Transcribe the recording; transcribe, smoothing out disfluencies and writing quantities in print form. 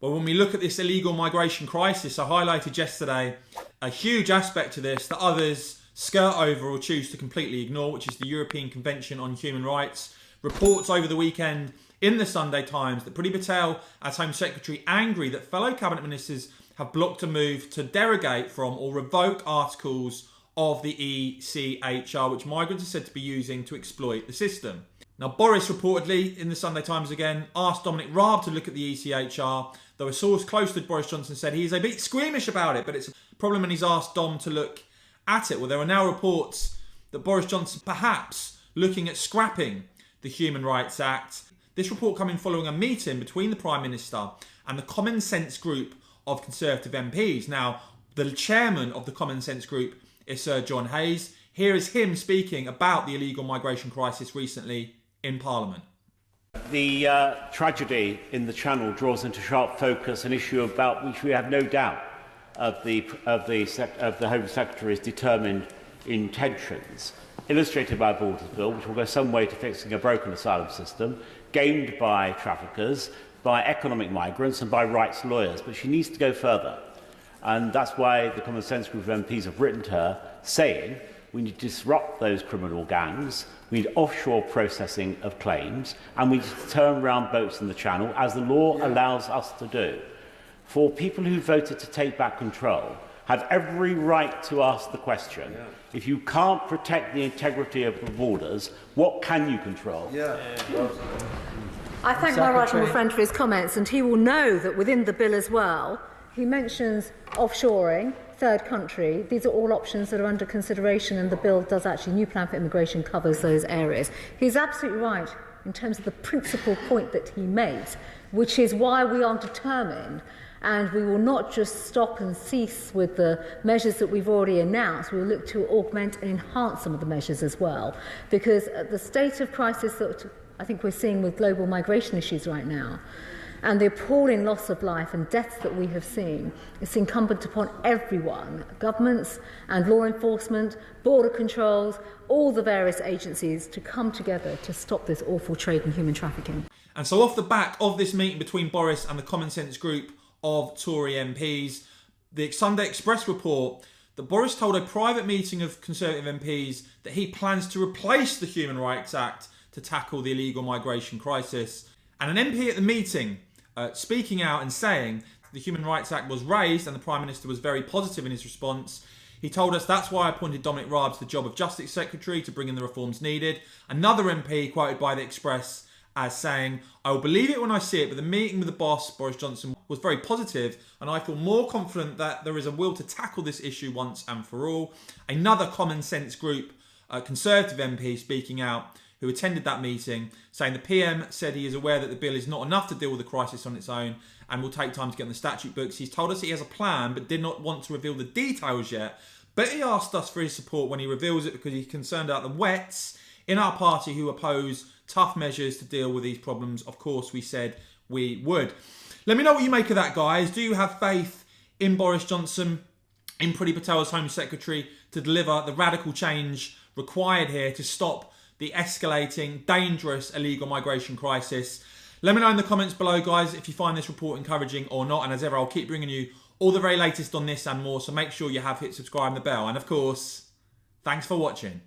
Well, when we look at this illegal migration crisis, I highlighted yesterday a huge aspect to this that others skirt over or choose to completely ignore, which is the European Convention on Human Rights. Reports over the weekend in the Sunday Times that Priti Patel, as Home Secretary, angry that fellow cabinet ministers have blocked a move to derogate from or revoke articles of the ECHR, which migrants are said to be using to exploit the system. Now, Boris reportedly, in the Sunday Times again, asked Dominic Raab to look at the ECHR, though a source close to Boris Johnson said he is a bit squeamish about it, but it's a problem and he's asked Dom to look at it. Well, there are now reports that Boris Johnson perhaps looking at scrapping the Human Rights Act. This report coming following a meeting between the Prime Minister and the Common Sense group of Conservative MPs. Now, the chairman of the Common Sense group is Sir John Hayes. Here is him speaking about the illegal migration crisis recently in Parliament. The tragedy in the Channel draws into sharp focus an issue about which we have no doubt of the Home Secretary's determined intentions, illustrated by a Borders Bill, which will go some way to fixing a broken asylum system, gamed by traffickers, by economic migrants and by rights lawyers. But she needs to go further. And that's why the Common Sense group of MPs have written to her saying we need to disrupt those criminal gangs, we need offshore processing of claims, and we need to turn around boats in the Channel, as the law allows us to do. For people who voted to take back control have every right to ask the question, if you can't protect the integrity of the borders, what can you control? I thank my right honourable friend for his comments, and he will know that within the bill as well, he mentions offshoring, third country. These are all options that are under consideration, and the bill does actually, new plan for immigration covers those areas. He's absolutely right in terms of the principal point that he makes, which is why we are determined, and we will not just stop and cease with the measures that we've already announced. We will look to augment and enhance some of the measures as well, because at the state of crisis that I think we're seeing with global migration issues right now, and the appalling loss of life and deaths that we have seen, it's incumbent upon everyone, governments and law enforcement, border controls, all the various agencies to come together to stop this awful trade in human trafficking. And so off the back of this meeting between Boris and the Common Sense group of Tory MPs, the Sunday Express report that Boris told a private meeting of Conservative MPs that he plans to replace the Human Rights Act to tackle the illegal migration crisis. And an MP at the meeting speaking out and saying the Human Rights Act was raised and the Prime Minister was very positive in his response. He told us, that's why I appointed Dominic Raab to the job of Justice Secretary to bring in the reforms needed. Another MP quoted by the Express as saying, I will believe it when I see it, but the meeting with the boss, Boris Johnson, was very positive and I feel more confident that there is a will to tackle this issue once and for all. Another Common Sense group, Conservative MP speaking out, who attended that meeting, saying the PM said he is aware that the bill is not enough to deal with the crisis on its own and will take time to get on the statute books. He's told us he has a plan but did not want to reveal the details yet. But he asked us for his support when he reveals it because he's concerned about the wets in our party who oppose tough measures to deal with these problems. Of course, we said we would. Let me know what you make of that, guys. Do you have faith in Boris Johnson, in Priti Patel as Home Secretary, to deliver the radical change required here to stop the escalating, dangerous illegal migration crisis? Let me know in the comments below, guys, if you find this report encouraging or not. And as ever, I'll keep bringing you all the very latest on this and more. So make sure you have hit subscribe and the bell. And of course, thanks for watching.